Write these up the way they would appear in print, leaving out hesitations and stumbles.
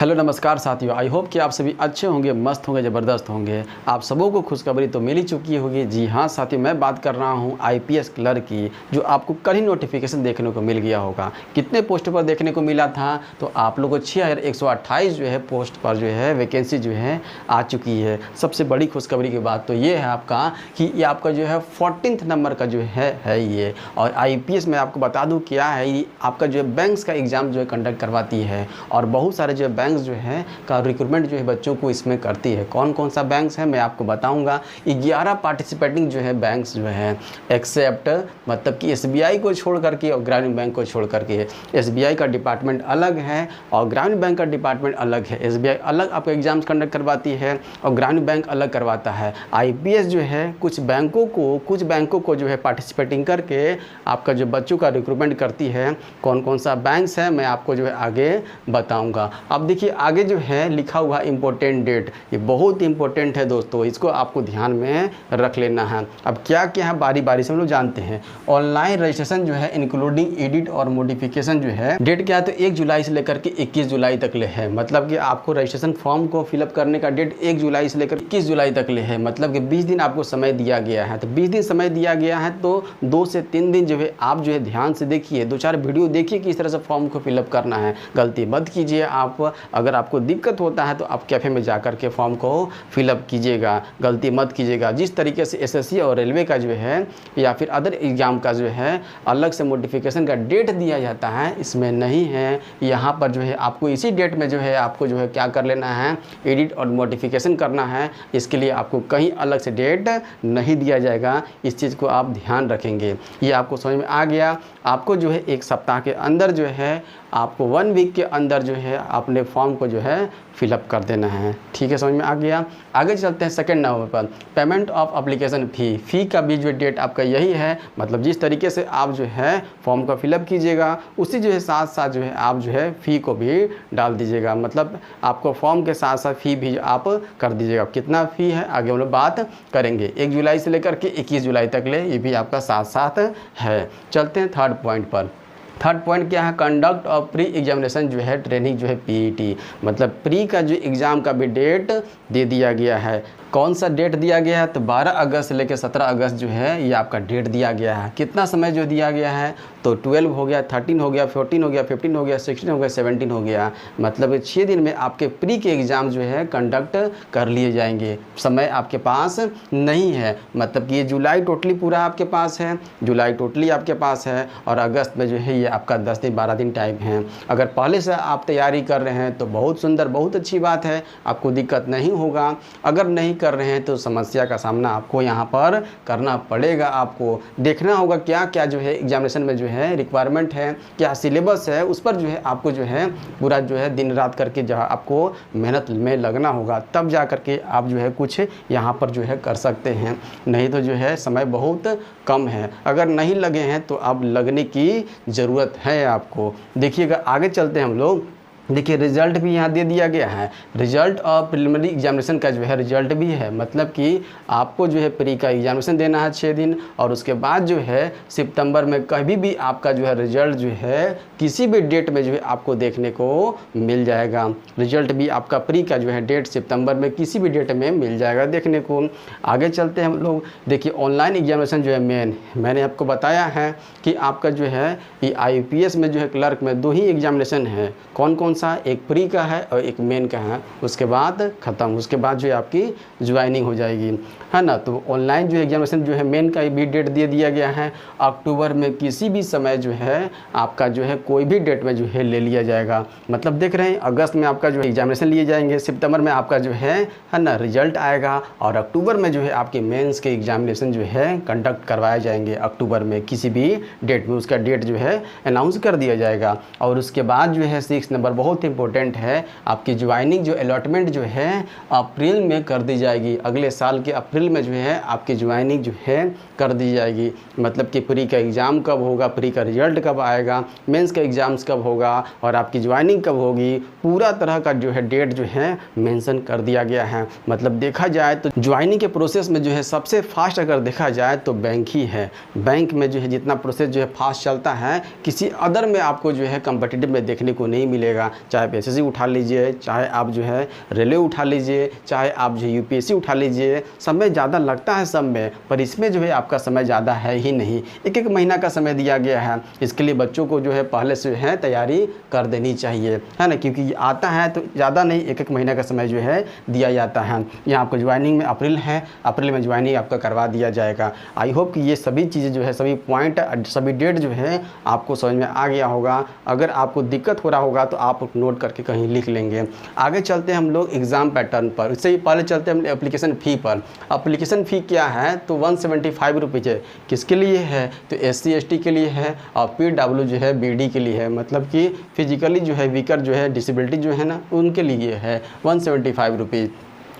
Hello नमस्कार साथियों, I hope कि आप सभी अच्छे होंगे, मस्त होंगे, ज़बरदस्त होंगे। आप सबों को खुशखबरी तो मिल ही चुकी होगी। जी हाँ साथियों, मैं बात कर रहा हूँ आईपीएस क्लर्क की, जो आपको कल ही नोटिफिकेशन देखने को मिल गया होगा। कितने पोस्ट पर देखने को मिला था? तो आप लोगों को 6128 जो है पोस्ट पर जो है वैकेंसी जो है आ चुकी है। सबसे बड़ी खुशखबरी की बात तो ये है आपका कि ये आपका जो है 14th नंबर का जो है ये। और आईपीएस में आपको बता दूँ क्या है, ये आपका जो है बैंक्स का एग्ज़ाम जो है कंडक्ट करवाती है और बहुत सारे जो है जो है का रिक्रूटमेंट जो है बच्चों को इसमें करती है। कौन कौन सा बैंक्स है मैं आपको बताऊंगा। 11 पार्टिसिपेटिंग जो है बैंक्स जो है एक्सेप्ट मतलब कि एसबीआई को छोड़ करके और ग्रामीण बैंक को छोड़ करके। एसबीआई का डिपार्टमेंट अलग है और ग्रामीण बैंक का डिपार्टमेंट अलग है। एसबीआई अलग आपको एग्जाम्स कंडक्ट करवाती है और ग्रामीण बैंक अलग करवाता है। आईपीएस जो है कुछ बैंकों को जो है पार्टिसिपेटिंग करके आपका जो बच्चों का रिक्रूटमेंट करती है। कौन कौन सा बैंक्स है मैं आपको जो है आगे बताऊंगा। अब देखिए आगे जो है लिखा हुआ इम्पोर्टेंट डेट, ये बहुत इंपॉर्टेंट है दोस्तों, इसको आपको ध्यान में रख लेना है। अब क्या क्या है बारी बारी से हम लोग जानते हैं। ऑनलाइन रजिस्ट्रेशन जो है इंक्लूडिंग एडिट और मॉडिफिकेशन जो है डेट क्या है तो 1 जुलाई से लेकर के 21 जुलाई तक ले है। मतलब कि आपको रजिस्ट्रेशन फॉर्म को फिलअप करने का डेट 1 जुलाई से लेकर 21 जुलाई तक ले है। मतलब कि 20 दिन आपको समय दिया गया है। तो 20 दिन समय दिया गया है तो 2 से 3 दिन जो है आप जो है ध्यान से देखिए, 2-4 वीडियो देखिए किस तरह से फॉर्म को फिलअप करना है। गलती मत कीजिए। आप अगर आपको दिक्कत होता है तो आप कैफ़े में जाकर के फॉर्म को फिलअप कीजिएगा, गलती मत कीजिएगा। जिस तरीके से एसएससी और रेलवे का जो है या फिर अदर एग्ज़ाम का जो है अलग से मॉडिफिकेशन का डेट दिया जाता है, इसमें नहीं है। यहाँ पर जो है आपको इसी डेट में जो है आपको जो है क्या कर लेना है, एडिट और मॉडिफिकेशन करना है। इसके लिए आपको कहीं अलग से डेट नहीं दिया जाएगा। इस चीज़ को आप ध्यान रखेंगे। ये आपको समझ में आ गया। आपको जो है 1 सप्ताह के अंदर जो है आपको 1 वीक के अंदर जो है अपने फॉर्म को जो है फिलअप कर देना है। ठीक है, समझ में आ गया। आगे चलते हैं सेकंड नंबर पर, पेमेंट ऑफ एप्लीकेशन फ़ी का भी जो डेट आपका यही है। मतलब जिस तरीके से आप जो है फॉर्म का फिलअप कीजिएगा उसी जो है साथ साथ जो है आप जो है फ़ी को भी डाल दीजिएगा। मतलब आपको फॉर्म के साथ साथ फ़ी भी आप कर दीजिएगा। कितना फ़ी है आगे हम लोग बात करेंगे। 1 जुलाई से लेकर के 21 जुलाई तक ले ये भी आपका साथ साथ है। चलते हैं थर्ड पॉइंट पर। थर्ड पॉइंट क्या है, कंडक्ट ऑफ प्री एग्जामिनेशन जो है ट्रेनिंग जो है पीईटी। मतलब प्री का जो एग्ज़ाम का भी डेट दे दिया गया है। कौन सा डेट दिया गया है तो 12 अगस्त से लेकर 17 अगस्त जो है ये आपका डेट दिया गया है। कितना समय जो दिया गया है तो 12 हो गया, 13 हो गया, 14 हो गया, 15 हो गया, 16 हो गया, 17 हो गया। मतलब 6 दिन में आपके प्री के एग्ज़ाम जो है कंडक्ट कर लिए जाएंगे। समय आपके पास नहीं है। मतलब कि ये जुलाई टोटली पूरा आपके पास है, जुलाई टोटली आपके पास है और अगस्त में जो है ये आपका 10 दिन 12 दिन टाइम है। अगर पहले से आप तैयारी कर रहे हैं तो बहुत सुंदर, बहुत अच्छी बात है, आपको दिक्कत नहीं होगा। अगर नहीं कर रहे हैं तो समस्या का सामना आपको यहाँ पर करना पड़ेगा। आपको देखना होगा क्या क्या जो है एग्जामिनेशन में जो है रिक्वायरमेंट है, क्या सिलेबस है, उस पर जो है आपको जो है पूरा जो है दिन रात करके जहाँ आपको मेहनत में लगना होगा, तब जा करके आप जो है कुछ यहाँ पर जो है कर सकते हैं। नहीं तो जो है समय बहुत कम है। अगर नहीं लगे हैं तो अब लगने की ज़रूरत है आपको। देखिएगा आगे चलते हैं हम लोग। देखिए रिज़ल्ट भी यहाँ दे दिया गया है। रिज़ल्ट और प्रिलिमिनरी एग्जामिनेशन का जो है रिज़ल्ट भी है। मतलब कि आपको जो है प्री का एग्जामिनेशन देना है 6 दिन और उसके बाद जो है सितंबर में कभी भी आपका जो है रिज़ल्ट जो है किसी भी डेट में जो है आपको देखने को मिल जाएगा। रिज़ल्ट भी आपका प्री का जो है डेट सितंबर में किसी भी डेट में मिल जाएगा देखने को। आगे चलते हैं हम लोग। देखिए ऑनलाइन एग्जामिनेशन जो है मैंने आपको बताया है कि आपका जो है ये आईपीएस में जो है क्लर्क में 2 ही एग्जामिनेशन है। कौन कौन सा, एक प्री का है और एक मेन का है। उसके बाद ख़त्म, उसके बाद जो है आपकी ज्वाइनिंग हो जाएगी, है ना। तो ऑनलाइन जो एग्जामिनेशन जो है मेन का भी डेट दे दिया गया है। अक्टूबर में किसी भी समय जो है आपका जो है कोई भी डेट में जो है ले लिया जाएगा। मतलब देख रहे हैं अगस्त में आपका जो है एग्जामिनेशन लिए जाएंगे, सितंबर में आपका जो है ना रिजल्ट आएगा और अक्टूबर में जो है आपके मेंस के एग्जामिनेशन जो है कंडक्ट करवाए जाएंगे। अक्टूबर में किसी भी डेट में उसका डेट जो है अनाउंस कर दिया जाएगा। और उसके बाद जो है 6 नंबर बहुत इंपॉर्टेंट है, आपकी ज्वाइनिंग जो अलॉटमेंट जो है अप्रैल में कर दी जाएगी। अगले साल के अप्रैल में जो है आपकी ज्वाइनिंग जो है कर दी जाएगी। मतलब कि प्री का एग्ज़ाम कब होगा, प्री का रिजल्ट कब आएगा, मेंस का एग्ज़ाम्स कब होगा और आपकी ज्वाइनिंग कब होगी, पूरा तरह का जो है डेट जो है मेंशन कर दिया गया है। मतलब देखा जाए तो ज्वाइनिंग के प्रोसेस में जो है सबसे फास्ट अगर देखा जाए तो बैंक ही है। बैंक में जो है जितना प्रोसेस जो है फास्ट चलता है किसी अदर में आपको जो है कम्पिटिटिव में देखने को नहीं मिलेगा। चाहे आप एसएससी उठा लीजिए, चाहे आप जो है रेलवे उठा लीजिए, चाहे आप जो यूपीएससी उठा लीजिए, समय ज़्यादा लगता है सब में, पर इसमें जो है आपका समय ज़्यादा है ही नहीं। एक एक महीना का समय दिया गया है, इसके लिए बच्चों को जो है पहले से है तैयारी कर देनी चाहिए, है ना, क्योंकि ये आता है तो ज़्यादा नहीं, एक एक महीना का समय जो है दिया जाता है। यहाँ आपको ज्वाइनिंग में अप्रैल है, अप्रैल में ज्वाइनिंग आपका करवा दिया जाएगा। आई होप कि ये सभी चीज़ें जो है, सभी पॉइंट, सभी डेट जो है आपको समझ में आ गया होगा। अगर आपको दिक्कत हो रहा होगा तो आप नोट करके कहीं लिख लेंगे। आगे चलते हैं हम लोग एग्ज़ाम पैटर्न पर, इससे पहले चलते हैं हम एप्लीकेशन फ़ी पर। एप्लीकेशन फ़ी क्या है तो 175 रुपीज़ है। किसके लिए है तो SC ST के लिए है और PW जो है BD के लिए है, मतलब कि फिजिकली जो है वीकर जो है डिसेबिलिटी जो है ना उनके लिए है 175 रुपीज़।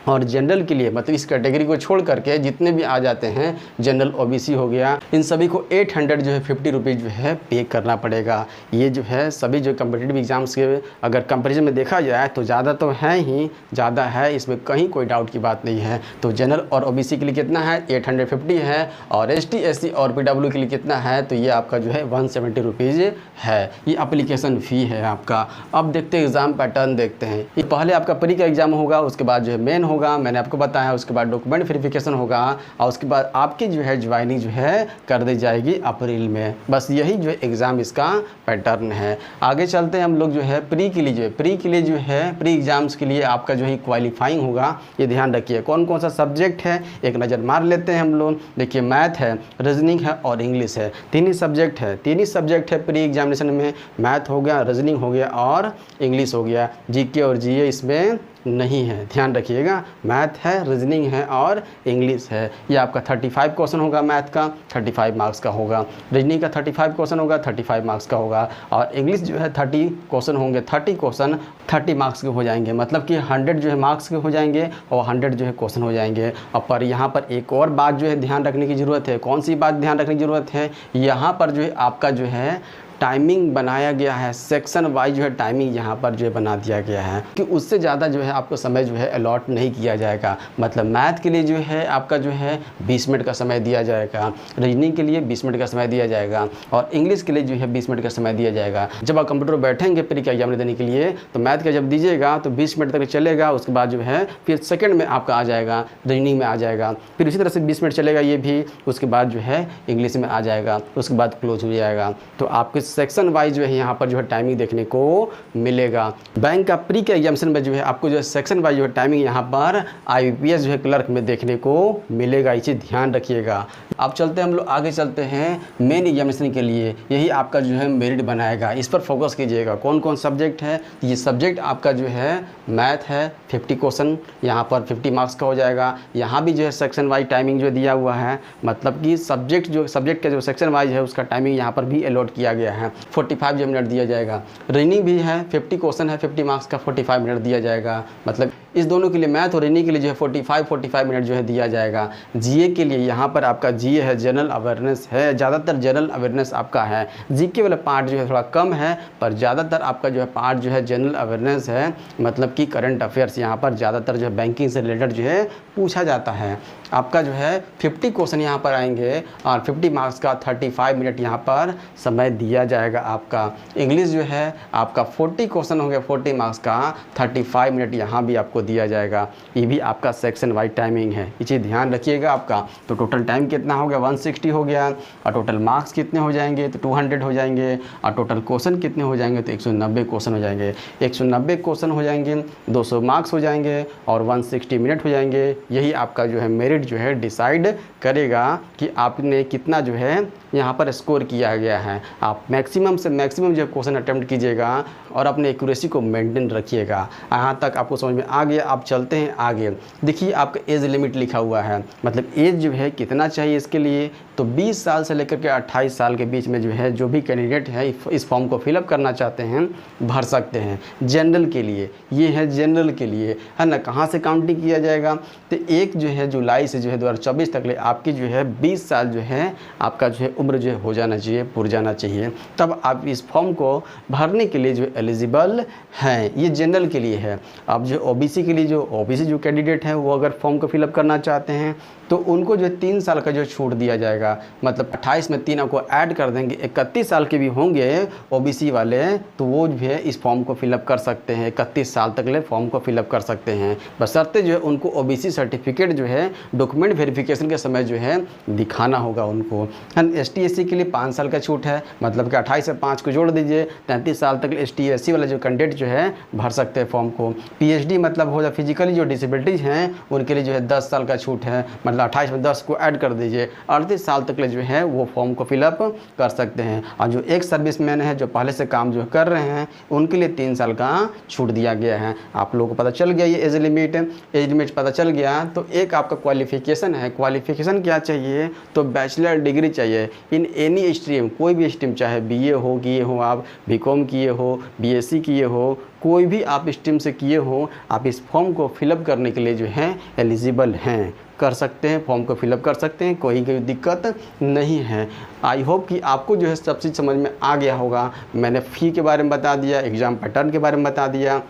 और जनरल के लिए मतलब इस कैटेगरी को छोड़ करके जितने भी आ जाते हैं, जनरल OBC हो गया, इन सभी को 800 जो है 50 रुपीज़ जो है पे करना पड़ेगा। ये जो है सभी जो कम्पिटिटिव एग्ज़ाम्स के अगर कंपैरिजन में देखा जाए तो ज़्यादा तो है ही, ज़्यादा है, इसमें कहीं कोई डाउट की बात नहीं है। तो जनरल और OBC के लिए कितना है 850 है, और ST SC और PW के लिए कितना है तो ये आपका जो है 170 रुपीज़ है। ये एप्लीकेशन फ़ी है आपका। अब देखते हैं एग्ज़ाम पैटर्न देखते हैं। ये पहले आपका प्री का एग्ज़ाम होगा, उसके बाद जो है मेन होगा, मैंने आपको बताया, उसके बाद डॉक्यूमेंट वेरिफिकेशन होगा और उसके बाद आपकी जो है ज्वाइनिंग जो है कर दी जाएगी अप्रैल में। बस यही जो है एग्ज़ाम इसका पैटर्न है। आगे चलते हैं हम लोग जो है प्री के लिए जो है प्री एग्ज़ाम्स के लिए आपका जो है क्वालिफाइंग होगा। ये ध्यान रखिए कौन कौन सा सब्जेक्ट है, एक नज़र मार लेते हैं हम लोग। देखिए मैथ है, रीजनिंग है और इंग्लिश है, तीन ही सब्जेक्ट है प्री एग्जामिनेशन में। मैथ हो गया, रीजनिंग हो गया और इंग्लिश हो गया। GK और GA इसमें नहीं है, ध्यान रखिएगा। मैथ है, रीजनिंग है और इंग्लिश है। ये आपका 35 क्वेश्चन होगा, मैथ का 35 मार्क्स का होगा, रीजनिंग का 35 क्वेश्चन होगा, 35 मार्क्स का होगा, और इंग्लिश जो है 30 क्वेश्चन होंगे। 30 क्वेश्चन 30 मार्क्स के हो जाएंगे, मतलब कि 100 जो है मार्क्स के हो जाएंगे और 100 जो है क्वेश्चन हो जाएंगे। और पर यहाँ पर एक और बात जो है ध्यान रखने की ज़रूरत है। कौन सी बात ध्यान रखने की ज़रूरत है, यहाँ पर जो है आपका जो है टाइमिंग बनाया गया है, सेक्शन वाइज जो है टाइमिंग यहाँ पर जो है बना दिया गया है कि उससे ज़्यादा जो है आपको समय जो है अलॉट नहीं किया जाएगा। मतलब मैथ के लिए जो है आपका जो है 20 मिनट का समय दिया जाएगा, रीजनिंग के लिए 20 मिनट का समय दिया जाएगा और इंग्लिश के लिए जो है 20 मिनट का समय दिया जाएगा। जब आप कंप्यूटर पर बैठेंगे प्री का एग्जाम देने के लिए तो मैथ का जब दीजिएगा तो 20 मिनट तक चलेगा, उसके बाद जो है फिर सेकेंड में आपका आ जाएगा, रीजनिंग में आ जाएगा, फिर इसी तरह से 20 मिनट चलेगा ये भी, उसके बाद जो है इंग्लिश में आ जाएगा, उसके बाद क्लोज हो जाएगा। तो आपके सेक्शन वाइज जो है यहाँ पर जो है टाइमिंग देखने को मिलेगा। बैंक का प्री के एग्जामिनेशन में जो है आपको जो है सेक्शन वाइज जो है टाइमिंग यहाँ पर IBPS जो है क्लर्क में देखने को मिलेगा, इसे ध्यान रखिएगा। अब चलते हैं हम लोग आगे चलते हैं मेन एग्जामिनेशन के लिए। यही आपका जो है मेरिट बनाएगा, इस पर फोकस कीजिएगा। कौन कौन सब्जेक्ट है, ये सब्जेक्ट आपका जो है मैथ है 50 क्वेश्चन यहाँ पर 50 मार्क्स का हो जाएगा। यहाँ भी जो है सेक्शन वाइज टाइमिंग जो दिया हुआ है, मतलब कि सब्जेक्ट का जो सेक्शन वाइज है उसका टाइमिंग यहाँ पर भी अलॉट किया गया है, 45 जो मिनट दिया जाएगा। रीजनिंग भी है 50 क्वेश्चन है 50 मार्क्स का, 45 मिनट दिया जाएगा। मतलब इस दोनों के लिए मैथ और रीजनिंग के लिए जो है 45 मिनट जो है दिया जाएगा। GA के लिए यहाँ पर आपका GA है, जनरल अवेयरनेस है, ज़्यादातर जनरल अवेयरनेस आपका है। GK वाला पार्ट जो है थोड़ा कम है, पर ज़्यादातर आपका जो है पार्ट जो है जनरल अवेयरनेस है, मतलब कि करंट अफेयर्स यहाँ पर ज़्यादातर जो है बैंकिंग से रिलेटेड जो है पूछा जाता है। आपका जो है 50 क्वेश्चन यहाँ पर आएंगे और 50 मार्क्स का 35 मिनट यहाँ पर समय दिया जाएगा आपका। इंग्लिश जो है आपका 40 क्वेश्चन होंगे 40 मार्क्स का, 35 मिनट यहाँ भी आपको दिया जाएगा। ये भी आपका सेक्शन वाइज टाइमिंग है, ये चीज़ ध्यान रखिएगा आपका। तो टोटल टाइम कितना हो गया 160 हो गया, और टोटल मार्क्स कितने हो जाएंगे तो 200 हो जाएंगे, और टोटल क्वेश्चन कितने हो जाएंगे तो 190 क्वेश्चन हो जाएंगे। 190 क्वेश्चन हो जाएंगे, 200 मार्क्स हो जाएंगे और 160 मिनट हो जाएंगे। यही आपका जो है मेरिट जो है डिसाइड करेगा कि आपने कितना जो है यहाँ पर स्कोर किया गया है। आप मैक्सिमम से मैक्सिमम जो क्वेश्चन अटेम्प्ट कीजिएगा और अपने एक्यूरेसी को मेंटेन रखिएगा। यहाँ तक आपको समझ में आ गया। आप चलते हैं आगे। देखिए आपका एज लिमिट लिखा हुआ है, मतलब एज जो है कितना चाहिए इसके लिए, तो 20 साल से लेकर के 28 साल के बीच में जो है जो भी कैंडिडेट है इस फॉर्म को फिलअप करना चाहते हैं भर सकते हैं। जनरल के लिए ये है, जनरल के लिए है ना। कहाँ से काउंटिंग किया जाएगा तो 1 जो है जुलाई से जो है 2024 तक ले आपकी जो है 20 साल जो है आपका जो है उम्र जो है हो जाना चाहिए, पूर जाना चाहिए, तब आप इस फॉर्म को भरने के लिए जो एलिजिबल हैं। ये जनरल के लिए है। अब जो ओबीसी के लिए, जो ओबीसी जो कैंडिडेट हैं वो अगर फॉर्म को फिलअप करना चाहते हैं तो उनको जो 3 साल का जो छूट दिया जाएगा, मतलब 28 में 3 आपको ऐड कर देंगे, 31 साल के भी होंगे ओबीसी वाले तो वो जो है इस फॉर्म को फिलअप कर सकते हैं, 31 साल तक ले फॉर्म को फिलअप कर सकते हैं, बशर्ते जो है उनको ओबीसी सर्टिफिकेट जो है डॉक्यूमेंट वेरिफिकेशन के समय जो है दिखाना होगा उनको। एसटी एससी के लिए 5 साल का छूट है, मतलब कि 28 से 5 को जोड़ दीजिए, 33 साल तक एसटी एससी वाला जो कैंडिडेट जो है भर सकते हैं फॉर्म को। पीएचडी मतलब हो जाए फिजिकली जो डिसेबिलिटीज़ हैं उनके लिए जो है 10 साल का छूट है, मतलब 28 में 10 को ऐड कर दीजिए, 38 साल तक जो है वो फॉर्म को फिलअप कर सकते हैं। और जो एक सर्विसमैन है जो पहले से काम जो कर रहे हैं उनके लिए 3 साल का छूट दिया गया है। आप लोगों को पता चल गया ये एज लिमिट पता चल गया। तो एक आपका क्वालिफिकेशन है, क्वालिफिकेशन क्या चाहिए तो बैचलर डिग्री चाहिए इन एनी स्ट्रीम, कोई भी स्ट्रीम, चाहे बीए हो किए हो, आप बीकॉम किए हो, बीएससी किए हो, कोई भी आप स्ट्रीम से किए हो, आप इस फॉर्म को फिलअप करने के लिए जो है एलिजिबल हैं, कर सकते हैं, फॉर्म को फिलअप कर सकते हैं, कोई दिक्कत नहीं है। आई होप कि आपको जो है सब चीज़ समझ में आ गया होगा। मैंने फ़ी के बारे में बता दिया, एग्ज़ाम पैटर्न के बारे में बता दिया,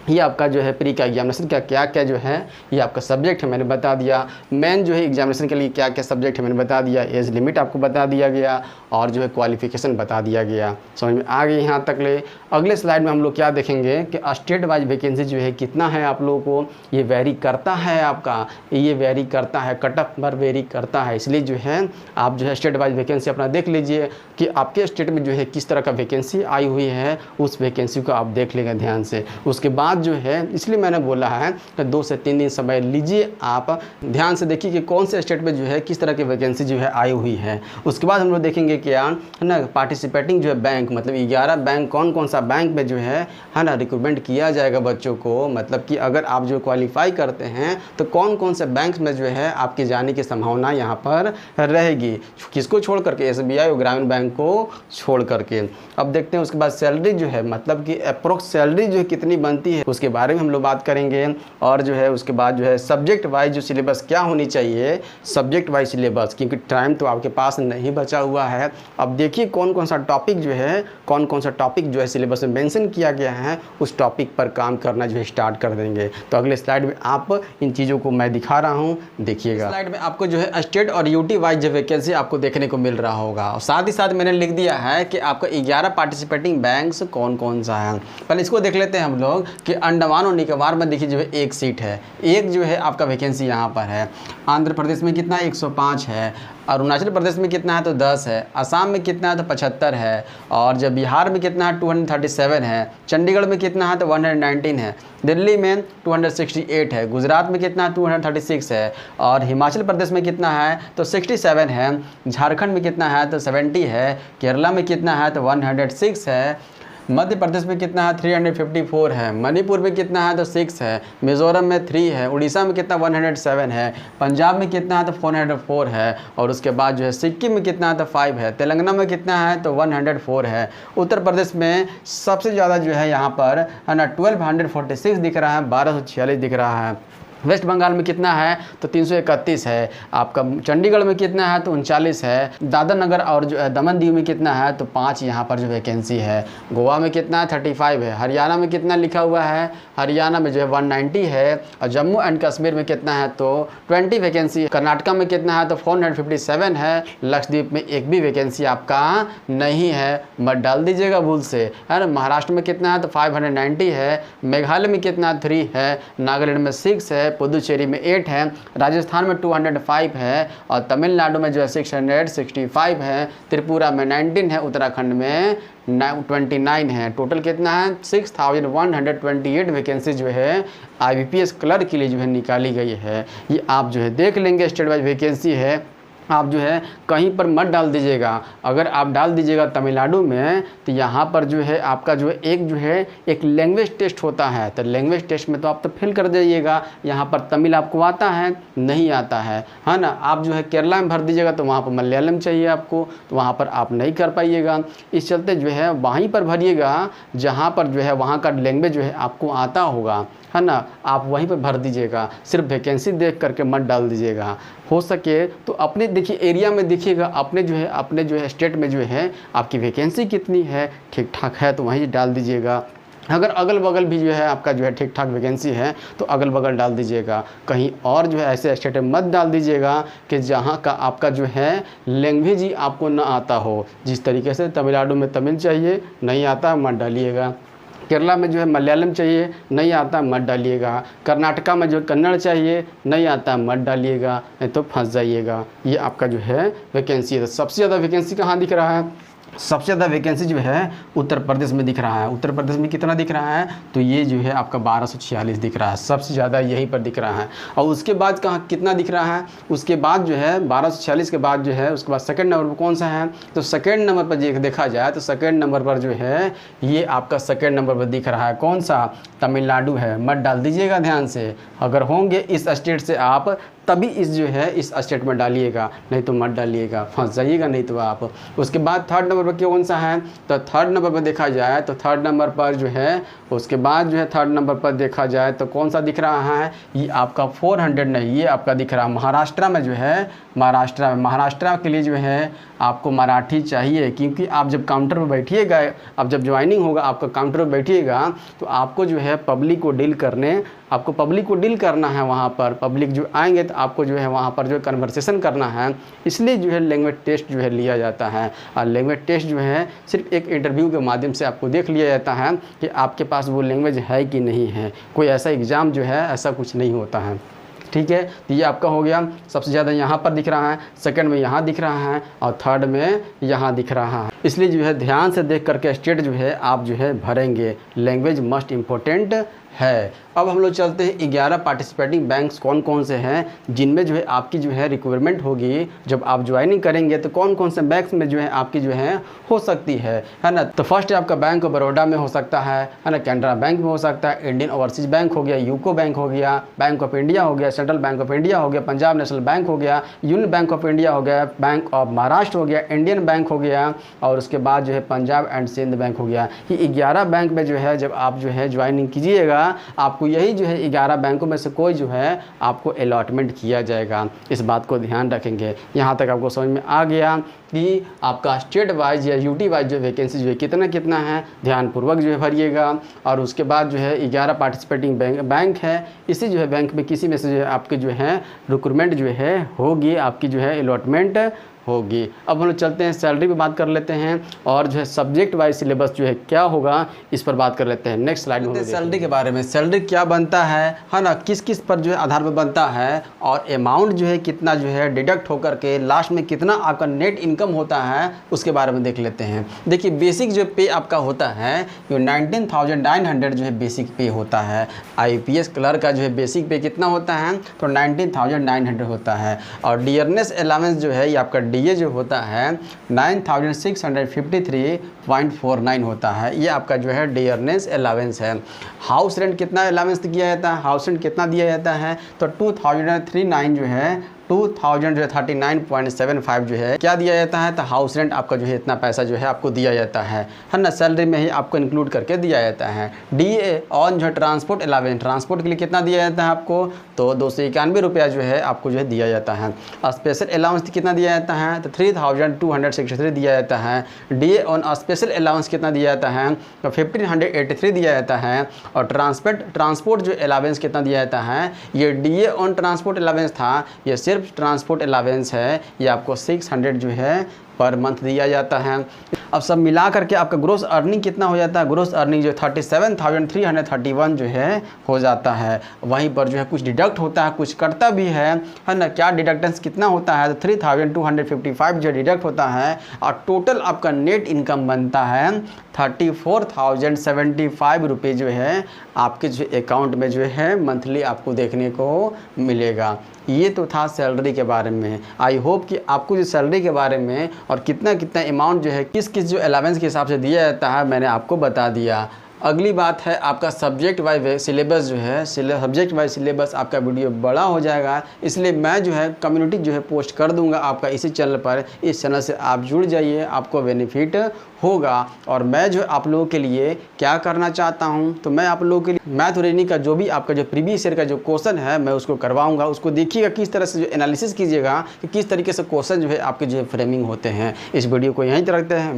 ये आपका जो है प्री का एग्जामिनेशन का क्या क्या जो है ये आपका सब्जेक्ट है मैंने बता दिया, मेन जो है एग्जामिनेशन के लिए क्या क्या सब्जेक्ट है मैंने बता दिया, एज लिमिट आपको बता दिया गया और जो है क्वालिफिकेशन बता दिया गया। समझ में आ गई यहाँ तक ले। अगले स्लाइड में हम लोग क्या देखेंगे कि स्टेट वाइज वैकेंसी जो है कितना है आप लोगों को, ये वेरी करता है, आपका ये वेरी करता है, कट ऑफ पर वेरी करता है, इसलिए जो है आप जो है स्टेट वाइज वैकेंसी अपना देख लीजिए कि आपके स्टेट में जो है किस तरह का वैकेंसी आई हुई है, उस वैकेंसी को आप देख लेंगे ध्यान से। उसके बाद जो है इसलिए मैंने बोला है कि 2 से 3 दिन समय लीजिए, आप ध्यान से देखिए कि कौन से स्टेट में जो है किस तरह की वैकेंसी जो है आई हुई है। उसके बाद हम लोग देखेंगे क्या है ना, पार्टिसिपेटिंग जो है बैंक, मतलब 11 बैंक कौन कौन सा बैंक में जो है ना रिक्रूटमेंट किया जाएगा बच्चों को, मतलब कि अगर आप जो क्वालिफाई करते हैं तो कौन कौन से बैंक में जो है आपके जाने की संभावना यहाँ पर रहेगी, किसको छोड़ करके, एसबीआई और ग्रामीण बैंक को छोड़ करके। अब देखते हैं उसके बाद सैलरी जो है, मतलब कि अप्रोक्स सैलरी जो है कितनी बनती है उसके बारे में हम लोग बात करेंगे। और जो है उसके बाद जो है सब्जेक्ट वाइज जो सिलेबस क्या होनी चाहिए, सब्जेक्ट वाइज सिलेबस, क्योंकि टाइम तो आपके पास नहीं बचा हुआ है। अब देखिए कौन कौन सा टॉपिक जो है, कौन कौन सा टॉपिक जो है सिलेबस में मेंशन किया गया है, उस टॉपिक पर काम करना जो है स्टार्ट कर देंगे। तो अगले स्लाइड में आप इन चीज़ों को मैं दिखा रहा हूँ, देखिएगा। स्लाइड में आपको जो है स्टेट और यूटी वाइज जो वैकेंसी आपको देखने को मिल रहा होगा, और साथ ही साथ मैंने लिख दिया है कि आपका 11 पार्टिसिपेटिंग बैंक्स कौन कौन सा है। पहले इसको देख लेते हैं हम लोग कि अंडमान और निकोबार में देखिए जो है 1 सीट है, एक जो है आपका वैकेंसी यहाँ पर है। आंध्र प्रदेश में कितना 105 है, अरुणाचल प्रदेश में कितना है तो 10 है, असम में कितना है तो 75 है, और जब बिहार में कितना है 237 है, चंडीगढ़ में कितना है तो 119 है, दिल्ली में 268 है, गुजरात में कितना है 236 है, और हिमाचल प्रदेश में कितना है तो 67 है, झारखंड में कितना है तो 70 है, केरला में कितना है तो 106 है, मध्य प्रदेश में कितना है 354 है, मणिपुर में कितना है तो 6 है, मिजोरम में 3 है, उड़ीसा में कितना 107 है, पंजाब में कितना है तो 404 है, और उसके बाद जो है सिक्किम में कितना है तो 5 है, तेलंगाना में कितना है तो 104 है, उत्तर प्रदेश में सबसे ज़्यादा जो है यहाँ पर है ना 1246 दिख रहा है, 1246 दिख रहा है। वेस्ट बंगाल में कितना है तो 331 है, आपका चंडीगढ़ में कितना है तो 39 है, दादर नगर और जो है दमन दीव में कितना है तो 5 यहाँ पर जो वैकेंसी है, गोवा में कितना है 35 है, हरियाणा में कितना लिखा हुआ है, हरियाणा में जो है 190 है, और जम्मू एंड कश्मीर में कितना है तो 20 वैकेंसी, कर्नाटका में कितना है तो 457 है, लक्षद्वीप में एक भी वैकेंसी आपका नहीं है, मत डाल दीजिएगा भूल से, है ना। महाराष्ट्र में कितना है तो 590 है, मेघालय में कितना 3 है, नागालैंड में 6 है, पुदुचेरी में 8 है, राजस्थान में 205 है, और तमिलनाडु में जो है 665 है, त्रिपुरा में 19 है, उत्तराखंड में 29 है। टोटल कितना है 6128 वैकेंसी जो है IBPS क्लर्क के लिए जो है निकाली गई है। ये आप जो है देख लेंगे, स्टेट वाइज वैकेंसी है, आप जो है कहीं पर मत डाल दीजिएगा। अगर आप डाल दीजिएगा तमिलनाडु में तो यहाँ पर जो है आपका जो है एक लैंग्वेज टेस्ट होता है, तो लैंग्वेज टेस्ट में तो आप तो फेल कर जाइएगा। यहाँ पर तमिल आपको आता है नहीं आता है ना। आप जो है केरला में भर दीजिएगा तो वहाँ पर मलयालम चाहिए आपको, तो वहाँ पर आप नहीं कर पाइएगा। इस चलते जो है वहीं पर भरिएगा जहाँ पर जो है वहाँ का लैंग्वेज जो है आपको आता होगा, है ना। आप वहीं पर भर दीजिएगा, सिर्फ वैकेंसी देख करके मत डाल दीजिएगा। हो सके तो अपने देखिए एरिया में देखिएगा, अपने जो है स्टेट में जो है आपकी वैकेंसी कितनी है, ठीक ठाक है तो वहीं डाल दीजिएगा। अगर अगल बगल भी जो है आपका जो है ठीक ठाक वैकेंसी है तो अगल बगल डाल दीजिएगा। कहीं और जो है ऐसे स्टेट में मत डाल दीजिएगा कि जहाँ का आपका जो है लैंग्वेज ही आपको ना आता हो। जिस तरीके से तमिलनाडु में तमिल चाहिए, नहीं आता मत डालिएगा। केरला में जो है मलयालम चाहिए, नहीं आता मत डालिएगा। कर्नाटका में जो कन्नड़ चाहिए, नहीं आता मत डालिएगा, नहीं तो फंस जाइएगा। ये आपका जो है वैकेंसी है। सबसे ज़्यादा वैकेंसी कहाँ दिख रहा है? सबसे ज़्यादा वैकेंसी जो है उत्तर प्रदेश में दिख रहा है। उत्तर प्रदेश में कितना दिख रहा है? तो ये जो है आपका 1246 दिख रहा है, सबसे ज़्यादा यहीं पर दिख रहा है। और उसके बाद कहाँ कितना दिख रहा है? उसके बाद जो है 1246 के बाद जो है उसके बाद सेकंड नंबर पर कौन सा है? तो सेकंड नंबर पर देखा जाए तो सेकंड नंबर पर जो है ये आपका सेकंड नंबर पर दिख रहा है। कौन सा? तमिलनाडु है। मत डाल दीजिएगा ध्यान से, अगर होंगे इस स्टेट से आप तभी इस स्टेट में डालिएगा, नहीं तो मत डालिएगा, फंस जाइएगा नहीं तो आप। उसके बाद थर्ड नंबर पर कौन सा है? तो थर्ड नंबर पर देखा जाए तो थर्ड नंबर पर जो है उसके बाद जो है थर्ड नंबर पर देखा जाए तो कौन सा दिख रहा है? ये आपका 400 नहीं, ये आपका दिख रहा है महाराष्ट्र में जो है, महाराष्ट्र के लिए जो है आपको मराठी चाहिए। क्योंकि आप जब काउंटर पर बैठिएगा, अब जब ज्वाइनिंग होगा आपका काउंटर पर बैठिएगा तो आपको जो है पब्लिक को डील करना है। वहाँ पर पब्लिक जो आएंगे तो आपको जो है वहाँ पर जो कन्वर्सेशन करना है, इसलिए जो है लैंग्वेज टेस्ट जो है लिया जाता है। और लैंग्वेज टेस्ट जो है सिर्फ एक इंटरव्यू के माध्यम से आपको देख लिया जाता है कि आपके पास वो लैंग्वेज है कि नहीं है। कोई ऐसा एग्ज़ाम जो है ऐसा कुछ नहीं होता है। ठीक है, तो ये आपका हो गया। सबसे ज़्यादा यहाँ पर दिख रहा है, सेकंड में यहाँ दिख रहा है और थर्ड में यहाँ दिख रहा है। इसलिए जो है ध्यान से देख करके स्टेट जो है आप जो है भरेंगे। लैंग्वेज मस्ट इम्पोर्टेंट है। अब हम लोग चलते हैं 11 पार्टिसिपेटिंग बैंक्स कौन कौन से हैं जिनमें जो है आपकी जो है रिक्वायरमेंट होगी जब आप ज्वाइनिंग करेंगे, तो कौन कौन से बैंक्स में जो है आपकी जो है हो सकती है ना। तो फर्स्ट आपका बैंक ऑफ बड़ौदा में हो सकता है ना, कैनरा बैंक में हो सकता है, इंडियन ओवरसीज बैंक हो गया, यूको बैंक हो गया, बैंक ऑफ इंडिया हो गया, सेंट्रल बैंक ऑफ इंडिया हो गया, पंजाब नेशनल बैंक हो गया, यूनियन बैंक ऑफ इंडिया हो गया, बैंक ऑफ महाराष्ट्र हो गया, इंडियन बैंक हो गया और उसके बाद जो है पंजाब एंड सिंध बैंक हो गया। ये 11 बैंक में जो है जब आप जो है ज्वाइनिंग कीजिएगा आपको यही जो है 11 बैंकों में से कोई जो है आपको अलॉटमेंट किया जाएगा। इस बात को ध्यान रखेंगे। यहाँ तक आपको समझ में आ गया कि आपका स्टेट वाइज या यूटी वाइज जो वैकेंसी जो है कितना है, ध्यानपूर्वक जो है भरिएगा। और उसके बाद जो है 11 पार्टिसिपेटिंग बैंक है, इसी जो है बैंक में किसी में से जो है आपकी जो है रिक्रूटमेंट जो है होगी, आपकी जो है अलॉटमेंट होगी। अब हम लोग चलते हैं सैलरी पे बात कर लेते हैं और जो है सब्जेक्ट वाइज सिलेबस जो है क्या होगा इस पर बात कर लेते हैं। नेक्स्ट स्लाइड में सैलरी के बारे में, सैलरी क्या बनता है ना, किस किस पर जो है आधार पर बनता है और अमाउंट जो है कितना जो है डिडक्ट होकर के लास्ट में कितना आपका नेट इनकम होता है उसके बारे में देख लेते हैं। देखिए बेसिक जो पे आपका होता है जो 19,900 जो है बेसिक पे होता है। IPS क्लर्क का जो है बेसिक पे कितना होता है? तो 19,900 होता है। और डियरनेस अलाउंस जो है ये आपका DA जो होता है 9,653.49 होता है। ये आपका जो है डियरनेस अलाउंस है। हाउस रेंट कितना अलाउंस दिया जाता है? हाउस रेंट कितना दिया जाता है? तो 2039 जो है 2039.75 जो है क्या दिया जाता है? तो हाउस रेंट आपका जो है इतना पैसा जो है आपको दिया जाता है ना, सैलरी में ही आपको इंक्लूड करके दिया जाता है। DA ऑन जो है ट्रांसपोर्ट अलाउंस, ट्रांसपोर्ट के लिए कितना दिया जाता है आपको? तो 291 रुपया जो है आपको जो है दिया जाता है। स्पेशल अलाउंस कितना दिया जाता है? तो 3,263 दिया जाता है। DA ऑन स्पेशल अलाउंस कितना दिया जाता है? तो 1,583 दिया जाता है। और ट्रांसपोर्ट जो अलाउंस कितना दिया जाता है? ये DA ऑन ट्रांसपोर्ट अलाउंस था, ये सिर्फ ट्रांसपोर्ट अलाउंस है, ये आपको 600 जो है पर मंथ दिया जाता है। अब सब मिला करके आपका ग्रोस अर्निंग कितना हो जाता है? ग्रोस अर्निंग जो 37,331 जो है हो जाता है। वहीं पर जो है कुछ डिडक्ट होता है, कुछ कटता भी है ना। क्या डिडक्टेंस कितना होता है? तो 3,255 जो डिडक्ट होता है और टोटल आपका नेट इनकम बनता है 34,075 रुपये जो है आपके जो अकाउंट में जो है मंथली आपको देखने को मिलेगा। ये तो था सैलरी के बारे में। आई होप कि आपको जो सैलरी के बारे में और कितना अमाउंट जो है किस किस जो अलाउंस के हिसाब से दिया जाता है मैंने आपको बता दिया। अगली बात है आपका सब्जेक्ट वाइज सिलेबस जो है, सब्जेक्ट वाइज सिलेबस आपका वीडियो बड़ा हो जाएगा, इसलिए मैं जो है कम्युनिटी जो है पोस्ट कर दूंगा आपका इसी चैनल पर। इस चैनल से आप जुड़ जाइए, आपको बेनिफिट होगा। और मैं जो आप लोगों के लिए क्या करना चाहता हूं, तो मैं आप लोगों के लिए मैथ और रीजनिंग का जो भी आपका जो प्रीवियस ईयर का जो क्वेश्चन है मैं उसको करवाऊंगा। उसको देखिएगा किस तरह से जो एनालिसिस कीजिएगा कि किस तरीके से क्वेश्चन जो है आपके जो फ्रेमिंग होते हैं। इस वीडियो को यहीं तक रखते हैं।